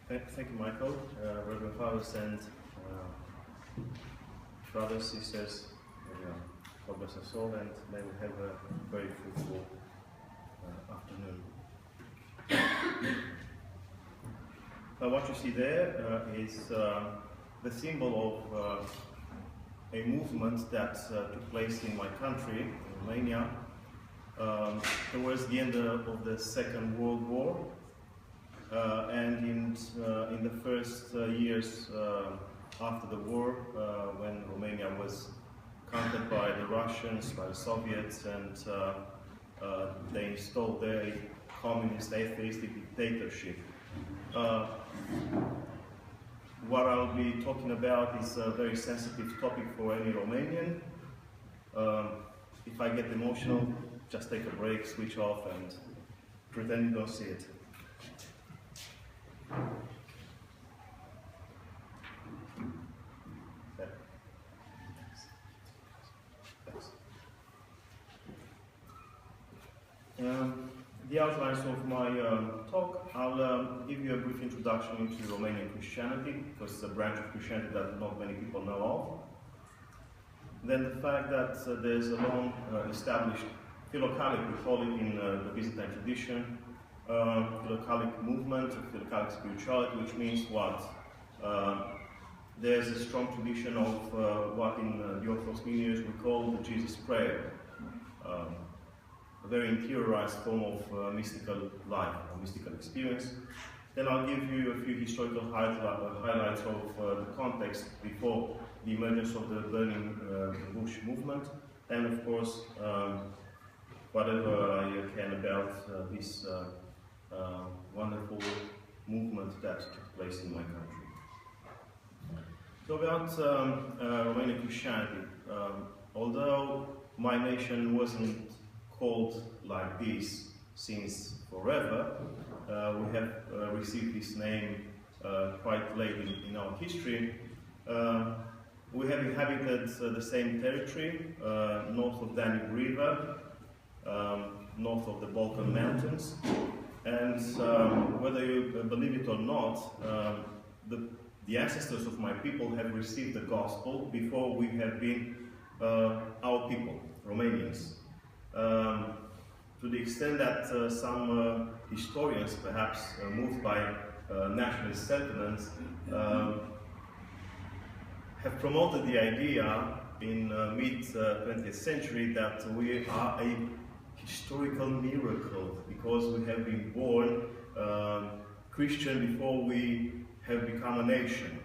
Thank you, Michael, Reverend Fathers and brothers, sisters. God bless us all, and may we have a very fruitful afternoon. What you see there is the symbol of a movement that took place in my country, in Romania, towards the end of the Second World War. And in the first years after the war, when Romania was conquered by the Russians, by the Soviets, and they installed a communist, atheistic dictatorship. What I'll be talking about is a very sensitive topic for any Romanian. If I get emotional, just take a break, switch off, and pretend you don't see it. The outlines of my talk, I'll give you a brief introduction into Romanian Christianity, because it's a branch of Christianity that not many people know of. Then the fact that there's a long established philocalic, we call it in the Byzantine tradition, philocalic movement, philocalic spirituality, which means what? There's a strong tradition of what in the Orthodox lineage we call the Jesus prayer. A very interiorized form of mystical life, or mystical experience. Then I'll give you a few historical highlights of the context before the emergence of the Burning Bush movement, and of course, whatever I can about this wonderful movement that took place in my country. So about Romanian Christianity, although my nation wasn't called like this since forever, we have received this name quite late in our history. We have inhabited the same territory, north of Danube River, north of the Balkan Mountains, and whether you believe it or not, the ancestors of my people have received the gospel before we have been our people, Romanians. To the extent that some historians, perhaps moved by nationalist sentiments, have promoted the idea in mid-20th century that we are a historical miracle because we have been born Christian before we have become a nation.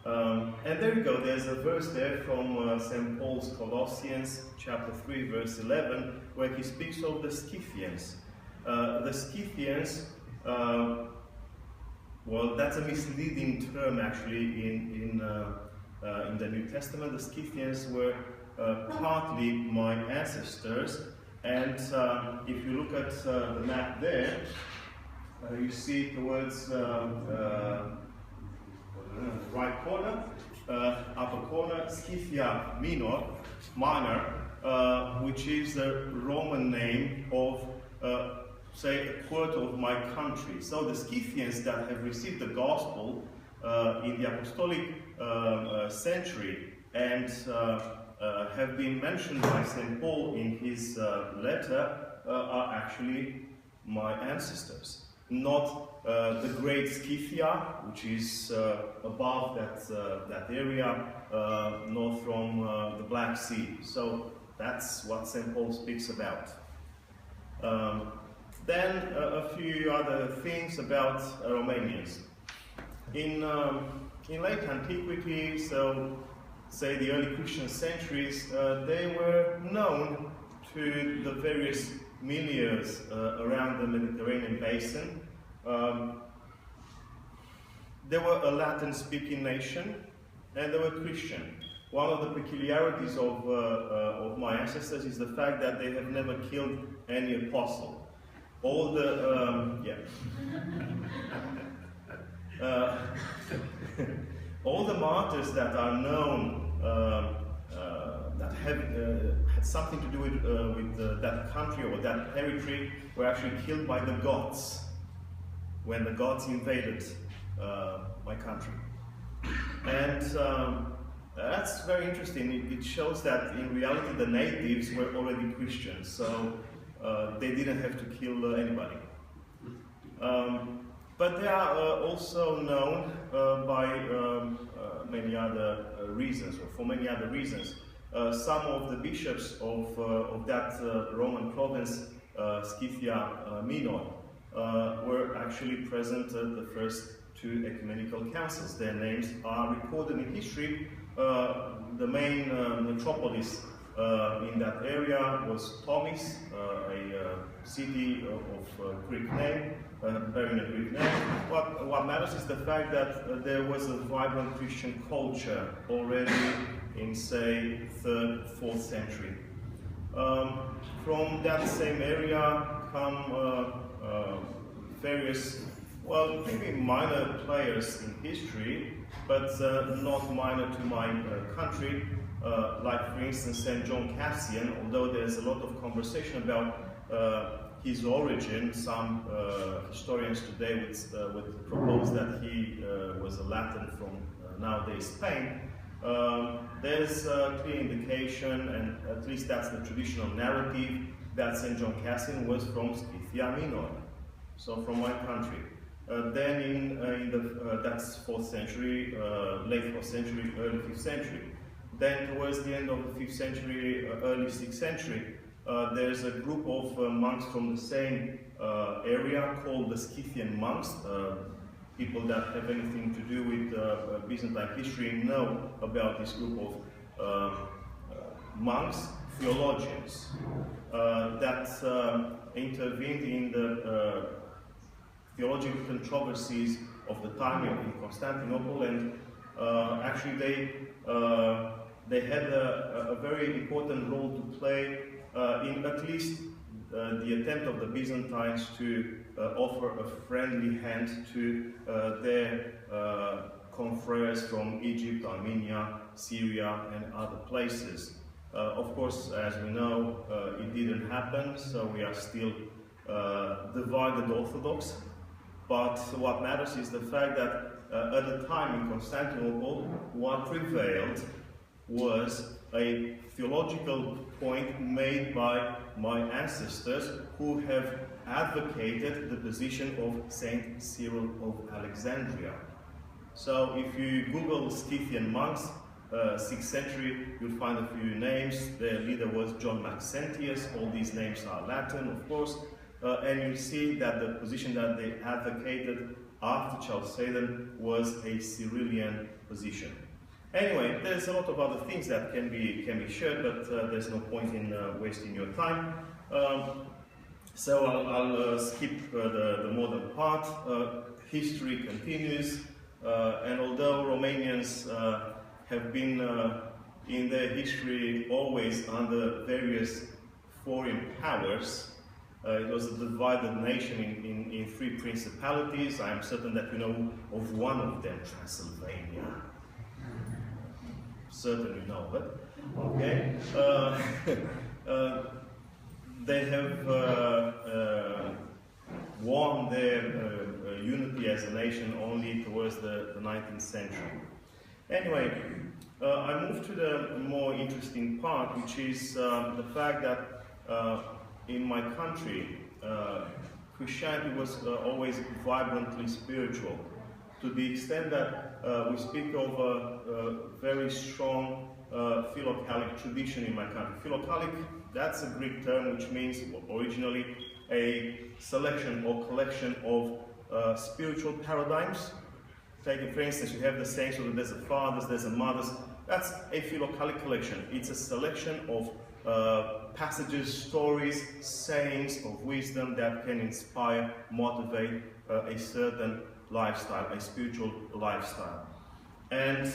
And there you go, there's a verse there from St. Paul's Colossians chapter 3 verse 11 where he speaks of the Scythians. The Scythians, well, that's a misleading term actually in the New Testament. The Scythians were partly my ancestors, and if you look at the map there, you see towards right corner, upper corner, Scythia Minor, which is the Roman name of, say, a quarter of my country. So the Scythians that have received the gospel in the apostolic century and have been mentioned by St. Paul in his letter are actually my ancestors. Not the great Scythia, which is above that area, north from the Black Sea. So that's what St. Paul speaks about. Then a few other things about Romanians. In late antiquity, so say the early Christian centuries, they were known to the various milieus around the Mediterranean basin. They were a Latin-speaking nation, and they were Christian. One of the peculiarities of my ancestors is the fact that they have never killed any apostle. All the all the martyrs that are known that have had something to do with that country or that territory were actually killed by the Goths when the Goths invaded my country. And that's very interesting. It shows that in reality the natives were already Christians, so they didn't have to kill anybody. But they are also known by many other reasons, or for many other reasons. Some of the bishops of that Roman province, Scythia Minor, were actually present at the first two ecumenical councils. Their names are recorded in history. The main metropolis in that area was Tomis, a city of Greek name, bearing a Greek name. What matters is the fact that there was a vibrant Christian culture already in, say, 3rd, 4th century. From that same area come various, well, maybe minor players in history, but not minor to my country, like for instance St. John Cassian. Although there's a lot of conversation about his origin, some historians today would propose that he was a Latin from nowadays Spain. There's a clear indication, and at least that's the traditional narrative, that St. John Cassian was from Scythia Minor, so from my country. Then in that's 4th century, late 4th century, early 5th century. Then towards the end of the 5th century, early 6th century, there's a group of monks from the same area called the Scythian monks. People that have anything to do with Byzantine history know about this group of monks, theologians, that intervened in the theological controversies of the time in Constantinople, and actually they had a very important role to play in at least the attempt of the Byzantines to offer a friendly hand to their confreres from Egypt, Armenia, Syria, and other places. Of course, as we know, it didn't happen, so we are still divided Orthodox. But what matters is the fact that at the time in Constantinople, what prevailed was a theological point made by my ancestors who have advocated the position of Saint Cyril of Alexandria. So if you Google Scythian monks, 6th century, you'll find a few names. Their leader was John Maxentius. All these names are Latin, of course. And you see that the position that they advocated after Chalcedon was a Cyrillian position. Anyway, there's a lot of other things that can be shared, but there's no point in wasting your time. So I'll skip the modern part. History continues, and although Romanians have been in their history always under various foreign powers, it was a divided nation in 3 principalities. I am certain that you know of one of them, Transylvania. Certainly know of it. Okay. They have won their unity as a nation only towards the 19th century. Anyway, I move to the more interesting part, which is the fact that in my country, Christianity was always vibrantly spiritual, to the extent that we speak of a very strong philocalic tradition in my country. Philocalic, that's a Greek term which means originally a selection or collection of spiritual paradigms. Take, for instance, you have the saints, so there's a fathers, there's a mothers. That's a philocalic collection. It's a selection of passages, stories, sayings of wisdom that can inspire, motivate a certain lifestyle, a spiritual lifestyle. And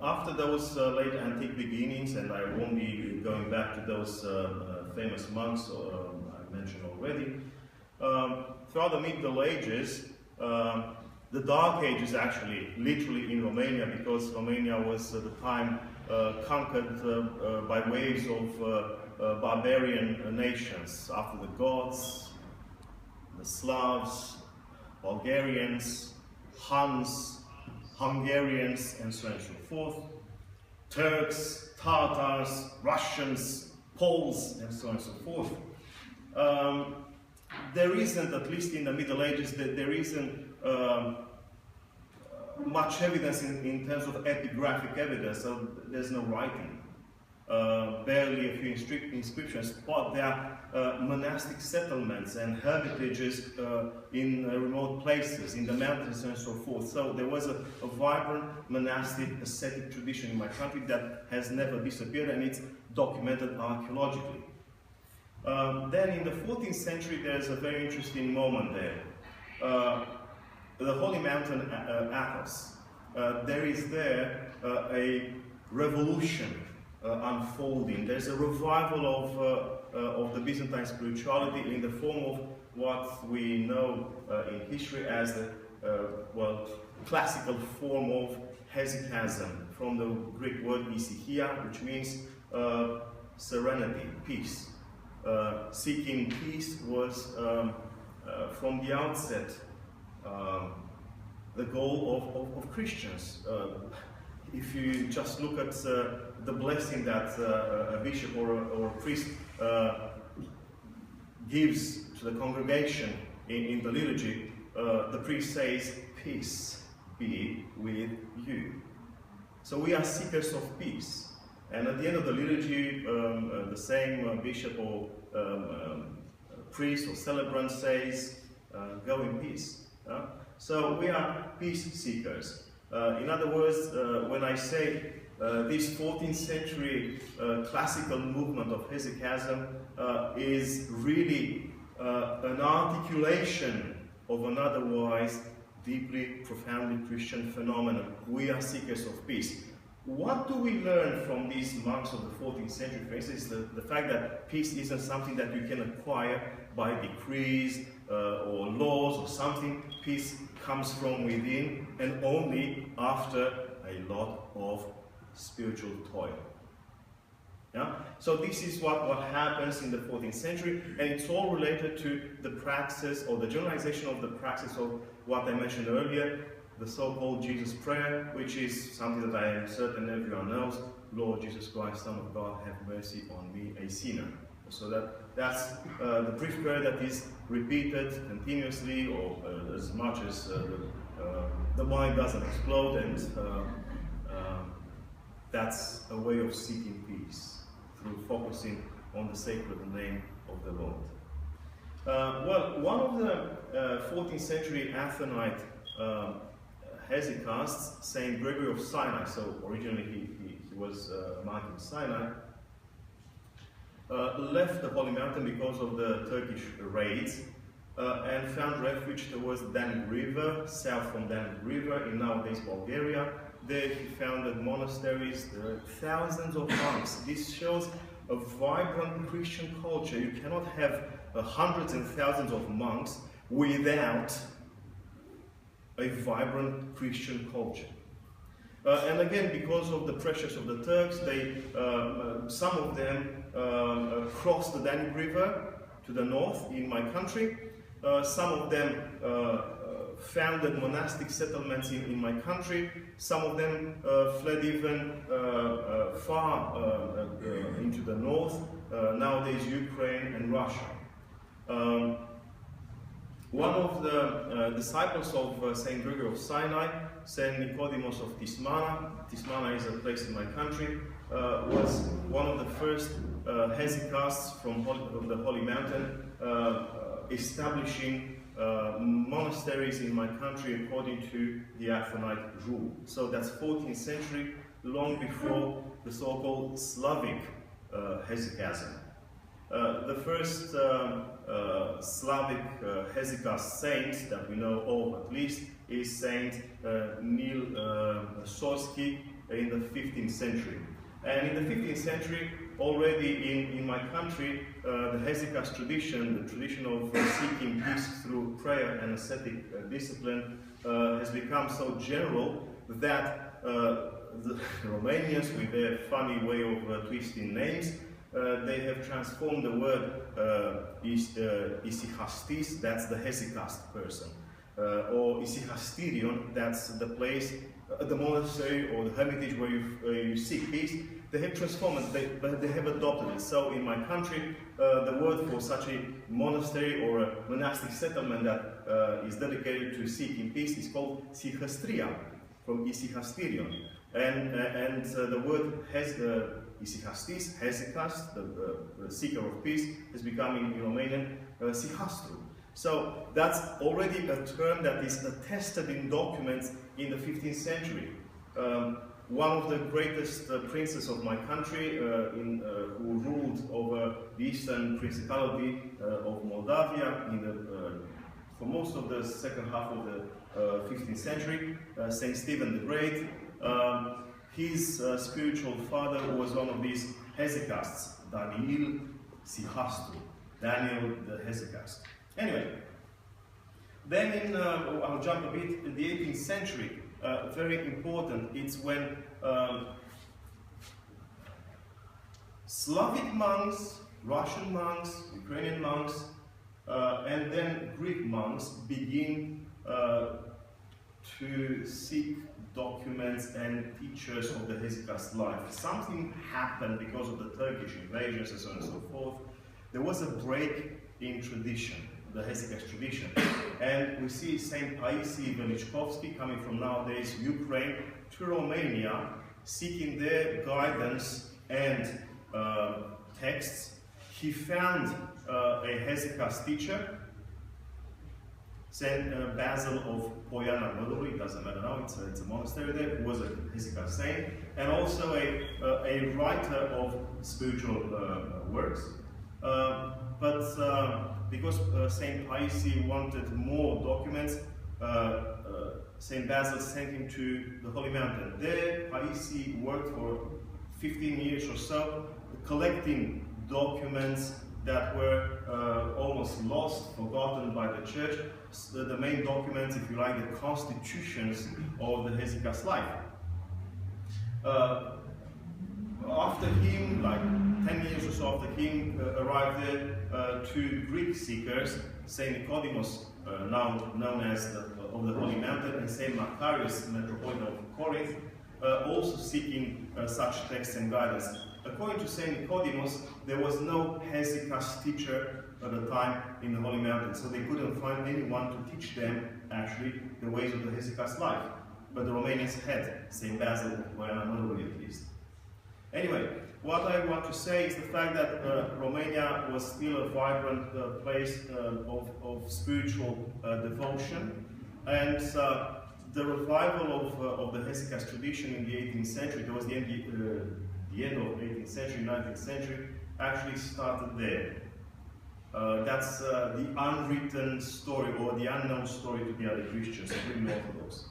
after those late antique beginnings, and I won't be going back to those famous monks I mentioned already, throughout the Middle Ages, the Dark Ages actually, literally in Romania, because Romania was at the time conquered by waves of barbarian nations. After the Goths, the Slavs, Bulgarians, Huns, Hungarians, and so on and so forth, Turks, Tatars, Russians, Poles, and so on and so forth. There isn't, at least in the Middle Ages, there isn't much evidence in terms of epigraphic evidence, so there's no writing. Barely a few inscriptions, but there are monastic settlements and hermitages in remote places, in the mountains and so forth. So there was a vibrant monastic ascetic tradition in my country that has never disappeared, and it's documented archaeologically. Then in the 14th century there's a very interesting moment there. The Holy Mountain Athos. There is a revolution unfolding. There's a revival of the Byzantine spirituality in the form of what we know in history as the classical form of hesychasm, from the Greek word ησυχία, which means serenity, peace. Seeking peace was from the outset the goal of Christians. If you just look at the blessing that a bishop or a priest gives to the congregation in the liturgy, the priest says, "Peace be with you." So we are seekers of peace. And at the end of the liturgy, the same bishop or priest or celebrant says, "Go in peace." So we are peace seekers. In other words, when I say this 14th century classical movement of hesychasm is really an articulation of an otherwise deeply, profoundly Christian phenomenon. We are seekers of peace. What do we learn from these monks of the 14th century? For instance, the fact that peace isn't something that you can acquire by decrees or laws or something. Peace comes from within, and only after a lot of spiritual toil. Yeah? So this is what happens in the 14th century, and it's all related to the praxis or the generalization of the praxis of what I mentioned earlier, the so-called Jesus prayer, which is something that I am certain everyone knows: "Lord Jesus Christ, Son of God, have mercy on me, a sinner." So that's the brief prayer that is repeated continuously, or as much as the mind doesn't explode, and that's a way of seeking peace through focusing on the sacred name of the Lord. Well, one of the 14th century Athonite hesychasts, Saint Gregory of Sinai, so originally he was a monk in Sinai, left the Holy Mountain because of the Turkish raids and found refuge towards the Danube River, south from Danube River in nowadays Bulgaria. There he founded monasteries. There are thousands of monks. This shows a vibrant Christian culture. You cannot have hundreds and thousands of monks without a vibrant Christian culture. And again, because of the pressures of the Turks, some of them crossed the Danube River to the north in my country. Some of them founded monastic settlements in my country. Some of them fled even far into the north, nowadays Ukraine and Russia. One of the disciples of Saint Gregory of Sinai, Saint Nicodemus of Tismana, Tismana is a place in my country, was one of the first hesychasts from the Holy Mountain, establishing monasteries in my country according to the Athonite rule. So that's 14th century, long before the so-called Slavic hesychasm. The first Slavic hesychast saint that we know of, at least, is Saint Nil Sorsky in the 15th century. And in the 15th century, already in my country, the hesychast tradition, the tradition of seeking peace through prayer and ascetic discipline, has become so general that the Romanians, with their funny way of twisting names, they have transformed the word isichastis, that's the hesychast person. or Isihasterion, that's the place, the monastery or the hermitage where you seek peace. They have transformed it, but they have adopted it. So in my country, the word for such a monastery or a monastic settlement that is dedicated to seeking peace is called Sihastria, from Isihasterion. And the word Isihastis, Hesychast, the seeker of peace, has become in Romanian Sihastru. So that's already a term that is attested in documents in the 15th century. One of the greatest princes of my country, who ruled over the Eastern Principality of Moldavia for most of the second half of the 15th century, Saint Stephen the Great, his spiritual father was one of these hesychasts, Daniel Sihastru, Daniel the Hesychast. Anyway, then I'll jump a bit, in the 18th century, very important, it's when Slavic monks, Russian monks, Ukrainian monks, and then Greek monks begin to seek documents and pictures of the Hesychast life. Something happened because of the Turkish invasions and so on and so forth. There was a break in tradition, the Hesychast tradition. And we see Saint Paisi Velichkovsky coming from nowadays Ukraine to Romania, seeking their guidance and texts. He found a Hesychast teacher, Saint Basil of Poiana Mădului, it doesn't matter now, it's a monastery there, who was a Hesychast saint, and also a writer of spiritual works. Because Saint Paisi wanted more documents, Saint Basil sent him to the Holy Mountain. There, Paisi worked for 15 years or so, collecting documents that were almost lost, forgotten by the church. The main documents, if you like, the constitutions of the Hesychast life. After him, like 10 years or so after him, arrived there two Greek seekers, Saint Nicodemus, now known as of the Holy Mountain, and Saint Macarius, Metropolitan of Corinth, also seeking such texts and guidance. According to Saint Nicodemus, there was no Hesychast teacher at the time in the Holy Mountain, so they couldn't find anyone to teach them, actually, the ways of the Hesychast life. But the Romanians had Saint Basil of Poiana Mădului at least. Anyway, what I want to say is the fact that Romania was still a vibrant place of spiritual devotion, and the revival of the Hesychast tradition in the 18th century, towards the end of 18th century, 19th century, actually started there. That's the unwritten story, or the unknown story to the other Christians, including Orthodox.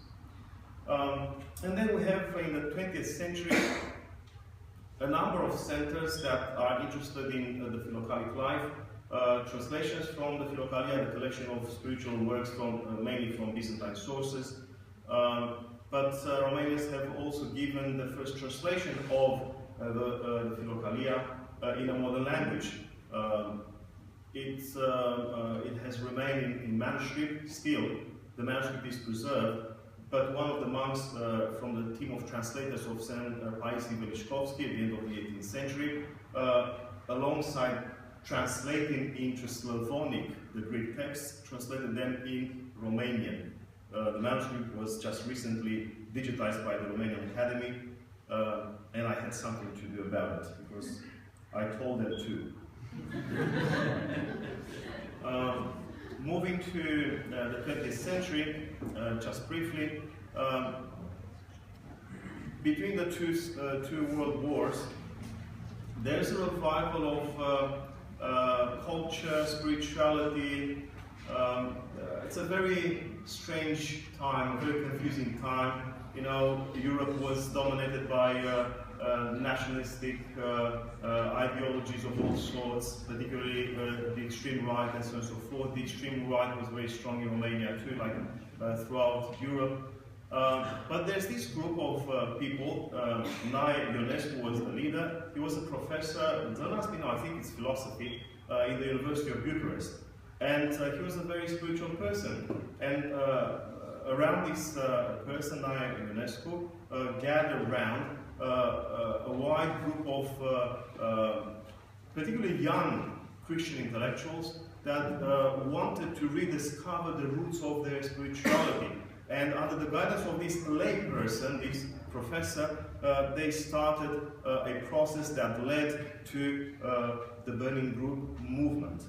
And then we have, in the 20th century, a number of centers that are interested in the Philokalich life, translations from the Philokalia, the collection of spiritual works mainly from Byzantine sources. But Romanians have also given the first translation of the Philokalia in a modern language. It has remained in manuscript still. The manuscript is preserved, but one of the monks from the team of translators of Saint Paisi Velichkovsky at the end of the 18th century, alongside translating into Slavonic the Greek texts, translated them in Romanian. The manuscript was just recently digitized by the Romanian Academy, and I had something to do about it, because I told them to. Moving to the 20th century, just briefly, between the two world wars, there's a revival of culture, spirituality. It's a very strange time, a very confusing time. You know, Europe was dominated by nationalistic ideologies of all sorts, particularly the extreme right and so on and so forth. The extreme right was very strong in Romania too, like throughout Europe. But there's this group of people, Nae Ionescu was the leader. He was a professor, don't ask me now, I think it's philosophy, in the University of Bucharest. And he was a very spiritual person. And around this person, Ionescu gathered around a wide group of particularly young Christian intellectuals that wanted to rediscover the roots of their spirituality. And under the guidance of this layperson, this professor, they started a process that led to the Burning Group movement,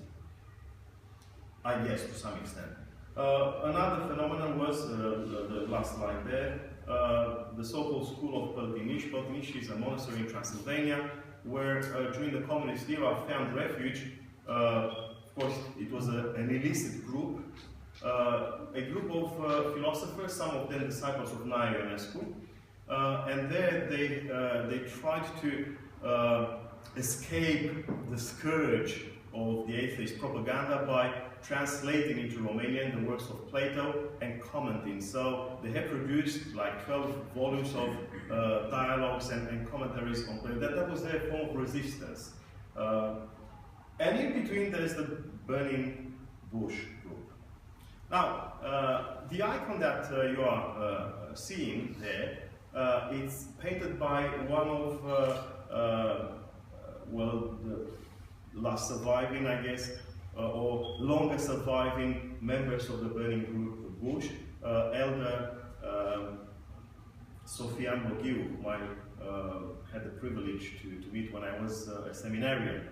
I guess, to some extent. Another phenomenon was, the last line there, the so-called school of Păltiniș. Păltiniș is a monastery in Transylvania, where during the communist era found refuge. Of course, it was an illicit group, a group of philosophers, some of them disciples of Nae Ionescu, and there they tried to escape the scourge of the atheist propaganda by translating into Romanian the works of Plato and commenting. So they have produced like 12 volumes of dialogues and commentaries on Plato. That was their form of resistance. And in between there is the Burning Bush group. Now, the icon that you are seeing there, it's painted by one of, well, the last surviving, I guess, or longest surviving members of the Burning Group Bush, Elder Sofian Boghiu, whom I had the privilege to meet when I was a seminarian.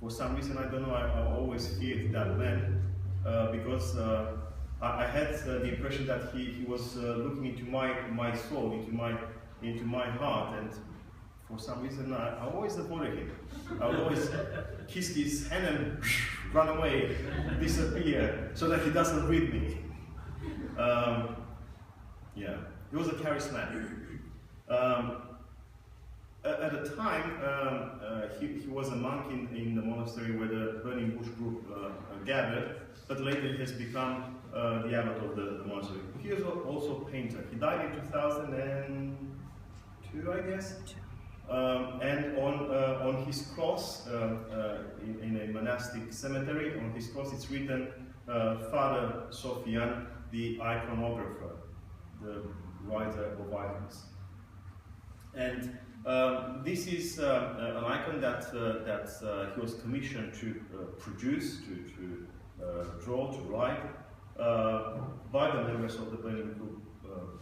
For some reason, I don't know, I always feared that man, because I had the impression that he was looking into my soul, into my heart, and for some reason I always avoided him. I would always kiss his hand and run away, disappear, so that he doesn't read me. Yeah, he was a charismatic. At the time, he was a monk in the monastery where the Burning Bush group gathered, but later he has become the abbot of the monastery. He was also a painter. He died in 2002, I guess. And on his cross, in a monastic cemetery, on his cross it's written Father Sofian, the iconographer, the writer of icons. And this is an icon that he was commissioned to produce, to draw, to write by the members of the Burning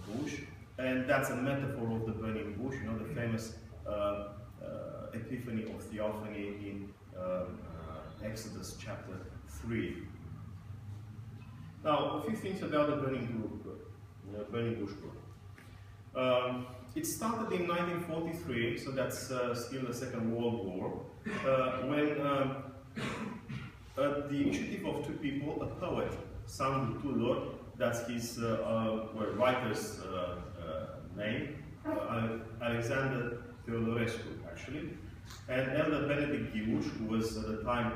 Bush. And that's a metaphor of the Burning Bush, you know, the famous epiphany of theophany in Exodus chapter 3. Now, a few things about the Burning Bush group. It started in 1943, so that's still the Second World War, when the initiative of two people, a poet, Sandu Tudor, that's his writer's name, Alexander Teodorescu, actually, and Elder Benedict Ghiuș, who was at the time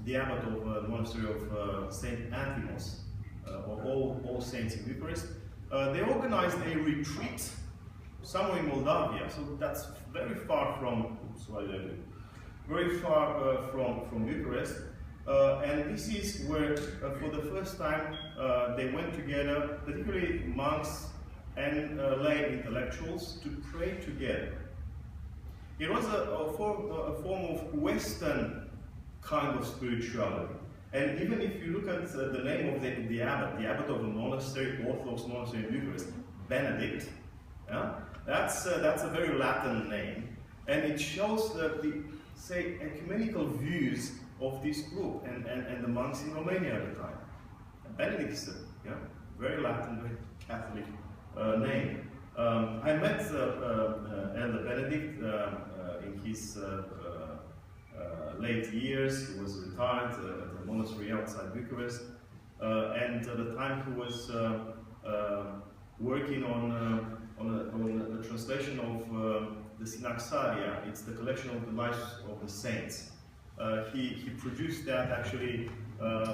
the abbot of the monastery of Saint Anthimos, of All Saints in Bucharest. They organized a retreat somewhere in Moldavia, so that's very far from Bucharest. And this is where, for the first time, they went together, particularly monks and lay intellectuals, to pray together. It was a form of Western kind of spirituality. And even if you look at the name of the abbot of the monastery, Orthodox monastery in Bucharest, Benedict, yeah? That's a very Latin name, and it shows the say, ecumenical views of this group and the monks in Romania at the time. Benedict is a very Latin, very Catholic name. I met Elder Benedict in his late years. He was retired at the monastery outside Bucharest, and at the time he was working on a translation of the Synaxaria. It's the collection of the lives of the saints. He produced that actually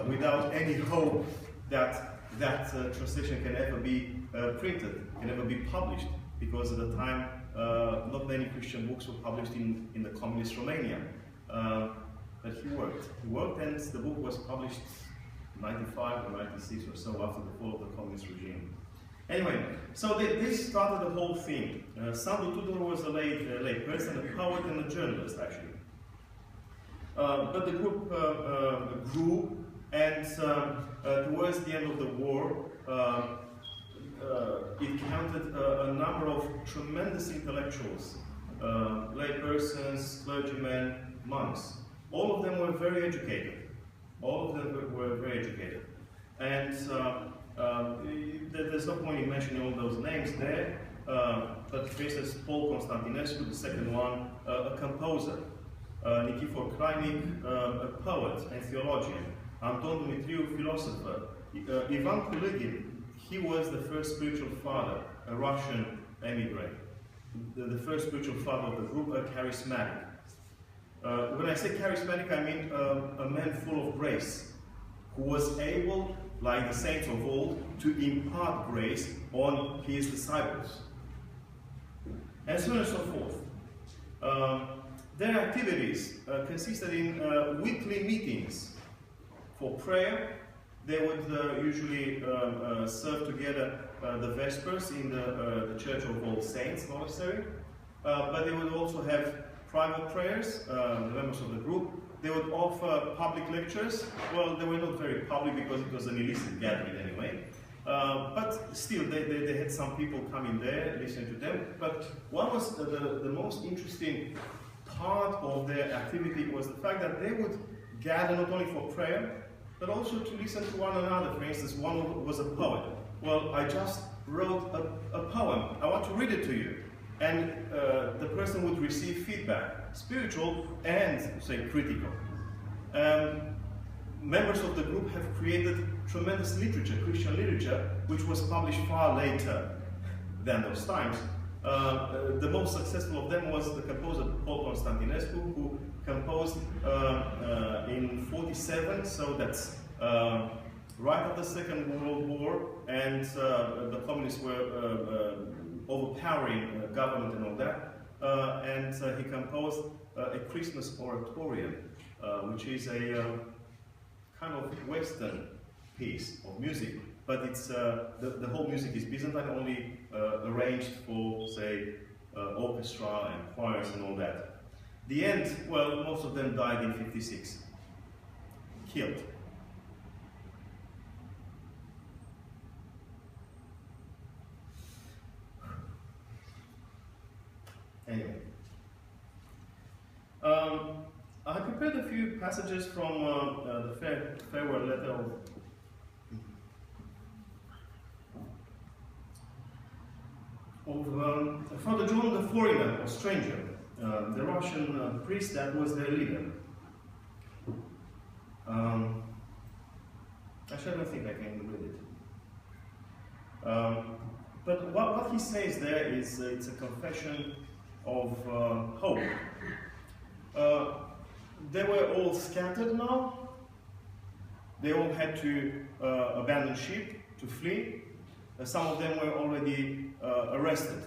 without any hope that that translation can ever be printed, can ever be published, because at the time not many Christian books were published in the communist Romania. but he worked. He worked, and the book was published 95 or 96 or so after the fall of the communist regime. Anyway, so this started the whole thing. Sandu Tudor was a lay person, a poet and a journalist, actually. But the group grew, and towards the end of the war, it counted a number of tremendous intellectuals, laypersons, clergymen, monks. All of them were very educated. All of them were very educated. And there's no point in mentioning all those names there, but for instance, Paul Constantinescu, the second one, a composer, Nikifor Krajnik, a poet and theologian, Anton Dumitriu, philosopher, Ivan Kulygin, he was the first spiritual father, a Russian emigre, the first spiritual father of the group, a charismatic. When I say charismatic, I mean a man full of grace, who was able, like the saints of old, to impart grace on his disciples, and so on and so forth. Their activities consisted in weekly meetings for prayer. They would usually serve together the Vespers in the Church of All Saints monastery, but they would also have private prayers, the members of the group. They would offer public lectures. Well, they were not very public because it was an illicit gathering anyway. But still, they had some people come in there, listen to them. But what was the most interesting part of their activity was the fact that they would gather not only for prayer, but also to listen to one another. For instance, one was a poet. Well, I just wrote a poem. I want to read it to you. And the person would receive feedback, spiritual and, say, critical. Members of the group have created tremendous literature, Christian literature, which was published far later than those times. The most successful of them was the composer Paul Constantinescu, who composed in 47, so that's right after the Second World War, and the communists were overpowering government and all that, and he composed a Christmas oratorium, which is a kind of Western piece of music, but it's the whole music is Byzantine, only arranged for, say, orchestra and choirs and all that. The end, well, most of them died in 56, killed. Anyway, I prepared a few passages from the farewell letter of Father John the Foreigner, or Stranger, the Russian priest that was their leader. Actually, I don't think I can read it. But what he says there is it's a confession of hope. They were all scattered now. They all had to abandon ship, to flee. Some of them were already arrested.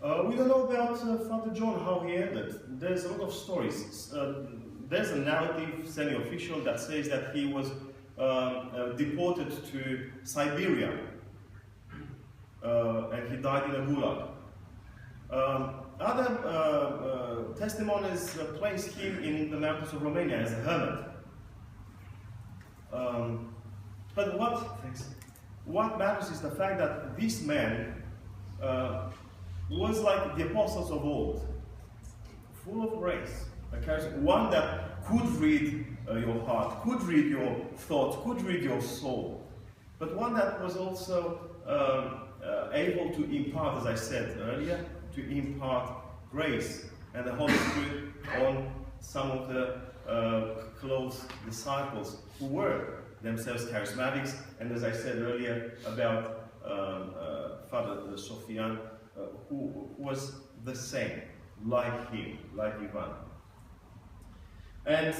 We don't know about Father John, how he ended. There's a lot of stories. There's a narrative, semi-official, that says that he was deported to Siberia and he died in a gulag. Other testimonies place him in the mountains of Romania as a hermit. But what matters is the fact that this man was like the apostles of old, full of grace, one that could read your heart, could read your thoughts, could read your soul, but one that was also able to impart, as I said earlier, to impart grace and the Holy Spirit on some of the close disciples who were themselves charismatics, and as I said earlier about Father Sofian, who was the same, like him, like Ivan. And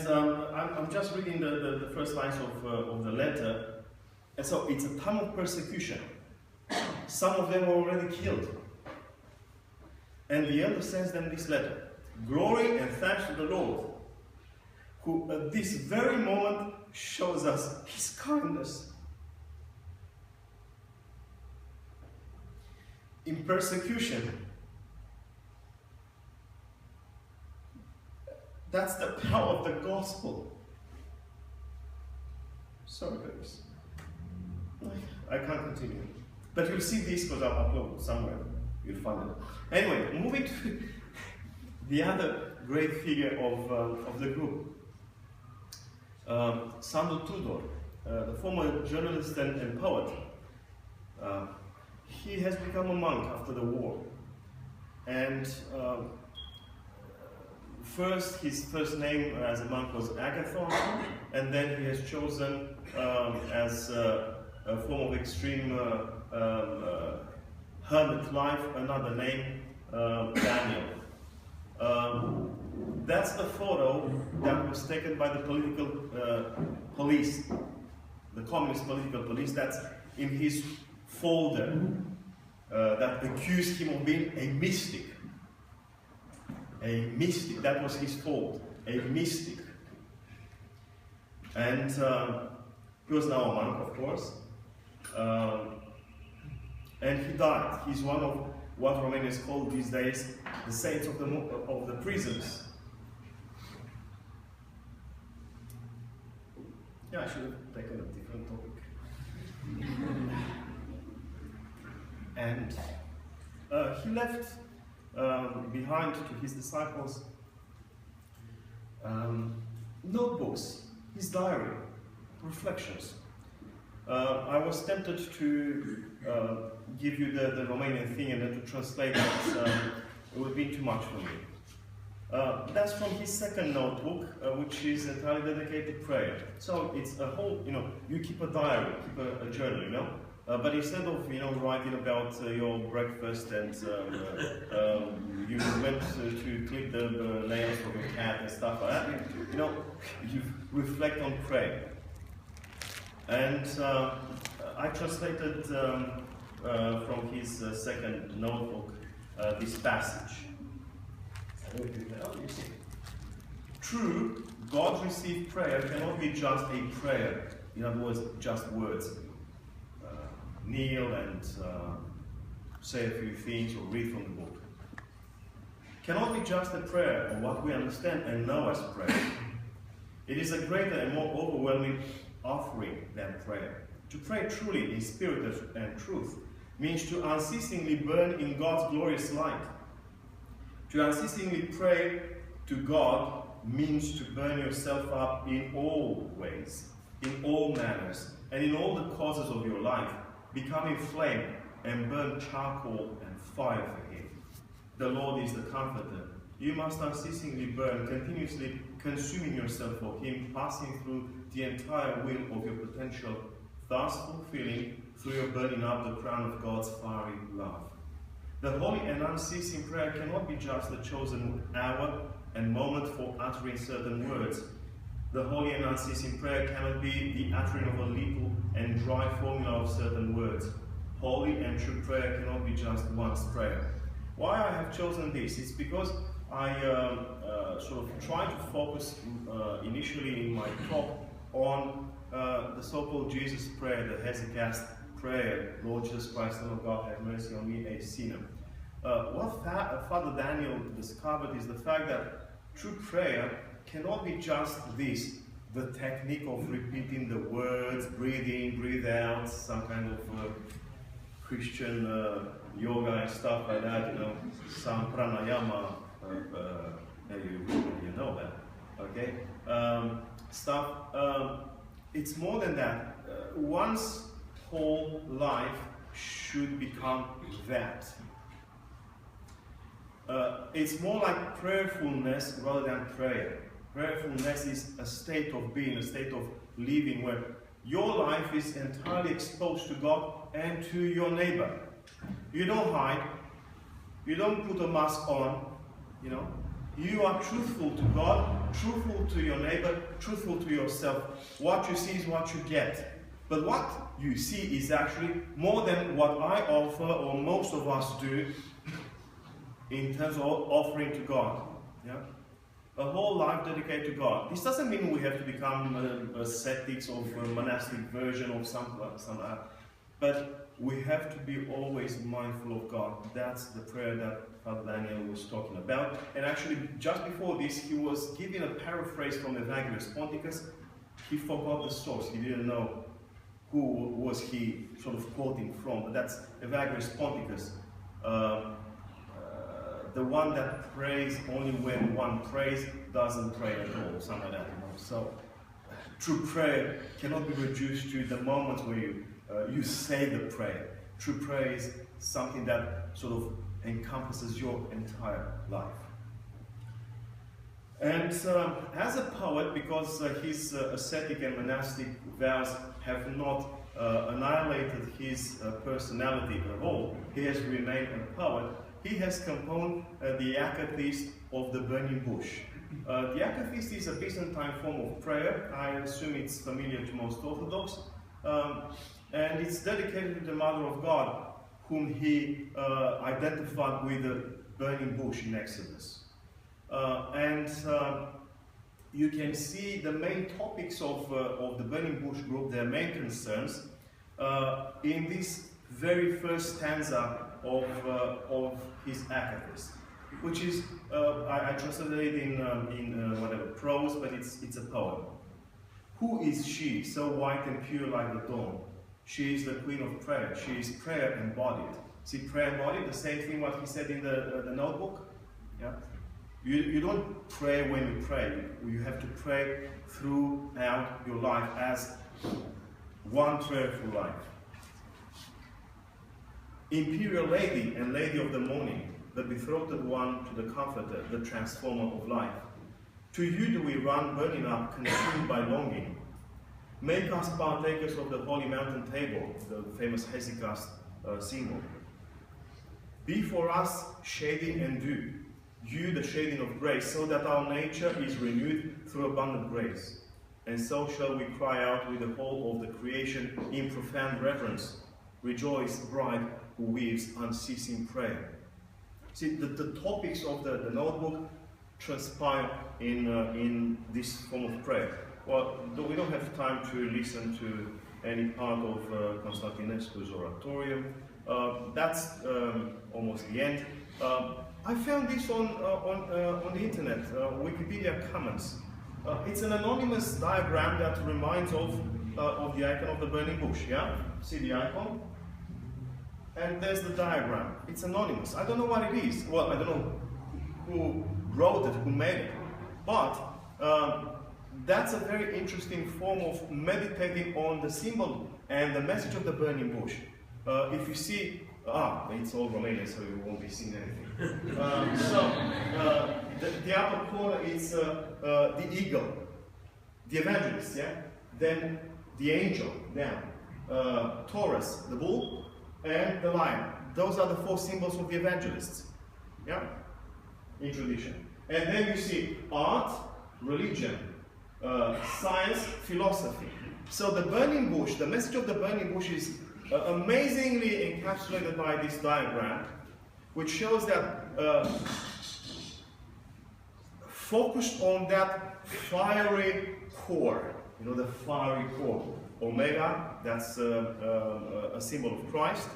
I'm just reading the first lines of the letter, and so it's a time of persecution. Some of them were already killed. And the elder sends them this letter. Glory and thanks to the Lord, who at this very moment shows us his kindness. In persecution, that's the power of the gospel. Sorry, babes. I can't continue. But you'll see this because I'll upload somewhere. You'll find it. Anyway, moving to the other great figure of the group. Sandor Tudor, the former journalist and poet. He has become a monk after the war. And first, his first name as a monk was Agathon, and then he has chosen as a form of extreme hermit life another name, Daniel. That's the photo that was taken by the political police, the communist political police. That's in his folder that accused him of being a mystic. A mystic, that was his fault, a mystic. And he was now a monk, of course. And he died. He's one of what Romania is called these days the saints of the prisons. Yeah, I should have taken a different topic. And he left behind to his disciples notebooks, his diary, reflections. I was tempted to give you the Romanian thing and then to translate it. It would be too much for me. That's from his second notebook, which is entirely dedicated to prayer. So it's a whole, you keep a diary, keep a journal, but instead of, writing about your breakfast and you went to clip the nails of your cat and stuff like that, you reflect on prayer. And I translated from his second notebook this passage. True, God received prayer cannot be just a prayer, in other words, just words. Kneel and say a few things or read from the book. Cannot be just a prayer or what we understand and know as prayer. It is a greater and more overwhelming offering than prayer. To pray truly in spirit and truth means to unceasingly burn in God's glorious light. To unceasingly pray to God means to burn yourself up in all ways, in all manners, and in all the causes of your life, becoming flame and burn charcoal and fire for Him. The Lord is the Comforter. You must unceasingly burn, continuously consuming yourself for Him, passing through the entire wheel of your potential, thus fulfilling through your burning up the crown of God's fiery love. The holy and unceasing prayer cannot be just the chosen hour and moment for uttering certain words. The holy and unceasing prayer cannot be the uttering of a little and dry formula of certain words. Holy and true prayer cannot be just one's prayer. Why I have chosen this? It's because I sort of try to focus initially in my talk on the so-called Jesus prayer, the Hesychast prayer, Lord Jesus Christ, Son of God, have mercy on me, a sinner. What Father Daniel discovered is the fact that true prayer cannot be just this, the technique of repeating the words, breathe in, breathe out, some kind of Christian yoga and stuff like that, some pranayama, you know that, okay? Stuff. It's more than that. One's whole life should become that. It's more like prayerfulness rather than prayer. Prayerfulness is a state of being, a state of living where your life is entirely exposed to God and to your neighbor. You don't hide. You don't put a mask on. You are truthful to God, truthful to your neighbor, truthful to yourself. What you see is what you get. But what you see is actually more than what I offer or most of us do in terms of offering to God. Yeah? A whole life dedicated to God. This doesn't mean we have to become ascetics of a monastic version of some but we have to be always mindful of God. That's the prayer that Father Daniel was talking about. And actually, just before this, he was giving a paraphrase from Evagrius Ponticus. He forgot the source. He didn't know who was he sort of quoting from. But that's Evagrius Ponticus. The one that prays only when one prays, doesn't pray at all, something like that. So, true prayer cannot be reduced to the moments where you say the prayer. True prayer is something that sort of encompasses your entire life. And as a poet, because his ascetic and monastic vows have not annihilated his personality at all, he has remained a poet. He has composed the Akathist of the Burning Bush. The Akathist is a Byzantine form of prayer. I assume it's familiar to most Orthodox. And it's dedicated to the Mother of God, whom he identified with the burning bush in Exodus. You can see the main topics of the Burning Bush group, their main concerns, in this very first stanza of his Akathist, which is, I translated it in whatever prose, but it's a poem. Who is she, so white and pure like the dawn? She is the queen of prayer. She is prayer embodied. See, prayer embodied, the same thing what he said in the notebook. Yeah. You don't pray when you pray. You have to pray throughout your life as one prayerful life. Imperial lady and lady of the morning, the betrothed one to the comforter, the transformer of life. To you do we run, burning up, consumed by longing. Make us partakers of the holy mountain table, the famous hesychast symbol. Be for us shading and dew, you the shading of grace, so that our nature is renewed through abundant grace. And so shall we cry out with the whole of the creation in profound reverence. Rejoice, bride who weaves unceasing prayer. See, the topics of the notebook transpire in this form of prayer. Well, we don't have time to listen to any part of Constantinescu's oratorium. That's almost the end. I found this on the internet, Wikipedia Commons. It's an anonymous diagram that reminds of the icon of the burning bush, yeah? See the icon? And there's the diagram. It's anonymous. I don't know what it is. Well, I don't know who wrote it, who made it. But that's a very interesting form of meditating on the symbol and the message of the burning bush. If you see, it's all Romanian, so you won't be seeing anything. The upper corner is the eagle, the evangelist, yeah? Then the angel, down. Taurus, the bull, and the lion. Those are the four symbols of the evangelists, yeah? In tradition. And then you see art, religion, science, philosophy. So the burning bush, the message of the burning bush is amazingly encapsulated by this diagram, which shows that focused on that fiery core, you know, the fiery core. Omega, that's a symbol of Christ,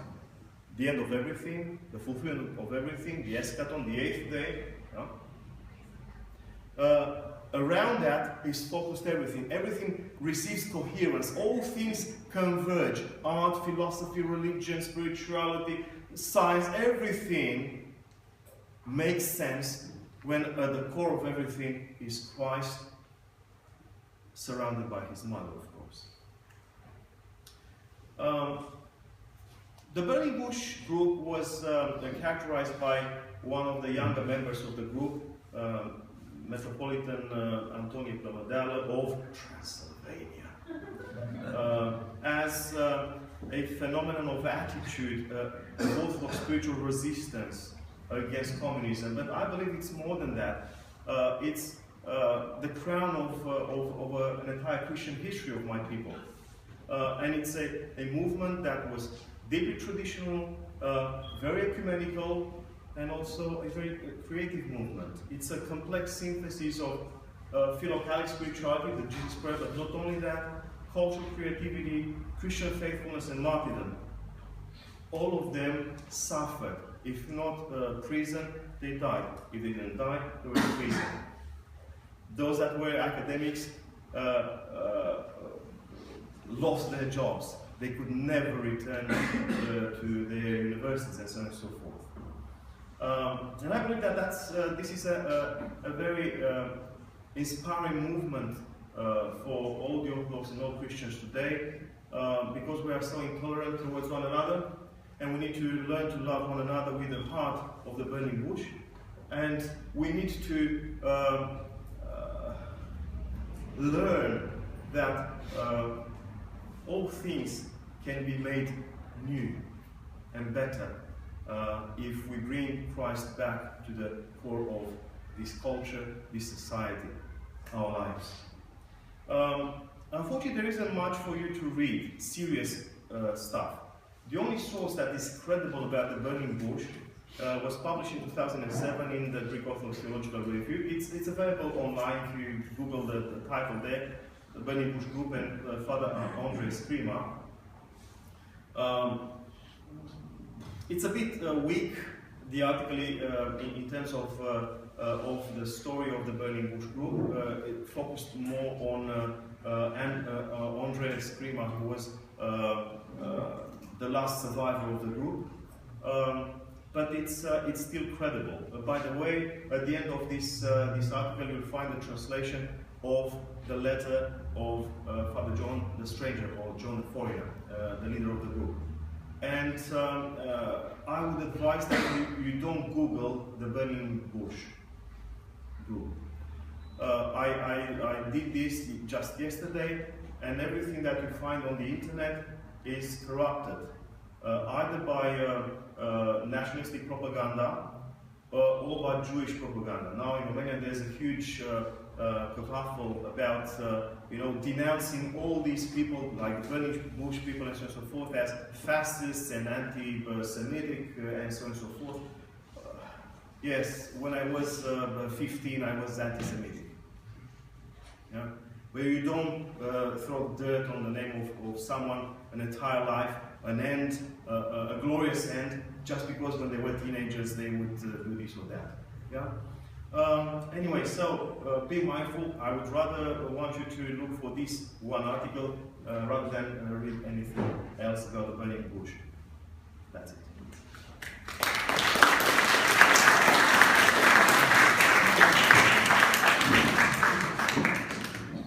the end of everything, the fulfillment of everything, the eschaton, the eighth day. Yeah? Around that is focused everything. Everything receives coherence. All things converge. Art, philosophy, religion, spirituality, science, everything makes sense when at the core of everything is Christ, surrounded by his mother, of course. The Burning Bush group was characterized by one of the younger members of the group, Metropolitan Antonio Plămădeală of Transylvania, as a phenomenon of attitude, both of spiritual resistance against communism. But I believe it's more than that. It's the crown of an entire Christian history of my people. And it's a movement that was deeply traditional, very ecumenical, and also a very creative movement. It's a complex synthesis of philocalic spirituality, the Jesus prayer, but not only that, cultural creativity, Christian faithfulness, and martyrdom. All of them suffered. If not prison, they died. If they didn't die, they were in prison. Those that were academics lost their jobs. They could never return to their universities and so on and so forth. And I believe that this is a very inspiring movement for all the Orthodox and all Christians today, because we are so intolerant towards one another, and we need to learn to love one another with the heart of the burning bush, and we need to learn that all things can be made new and better if we bring Christ back to the core of this culture, this society, our lives. Unfortunately, there isn't much for you to read, serious stuff. The only source that is credible about the burning bush was published in 2007 in the Greek Orthodox Theological Review. It's available online if you Google the title there, the Burning Bush Group and Father Andre Escrima. It's a bit weak, the article, in terms of the story of the Burning Bush Group. It focused more on Andre Escrima, who was the last survivor of the group. But it's still credible. By the way, at the end of this article, you'll find the translation of the letter of Father John the Stranger, or John the Foreigner, the leader of the group. And I would advise that you don't Google the Burning Bush group. I did this just yesterday, and everything that you find on the internet is corrupted, either by nationalistic propaganda or by Jewish propaganda. Now in Romania there's a huge kerfuffle about denouncing all these people, like the Burning Bush people and so on and so forth, as fascists and anti-Semitic and so on and so forth. Yes, when I was 15 I was anti-Semitic. Yeah? Where you don't throw dirt on the name of someone, an entire life, an end, a glorious end, just because when they were teenagers they would do this or that. Yeah. Anyway, so be mindful. I would rather want you to look for this one article rather than read anything else about the Burning Bush. That's it.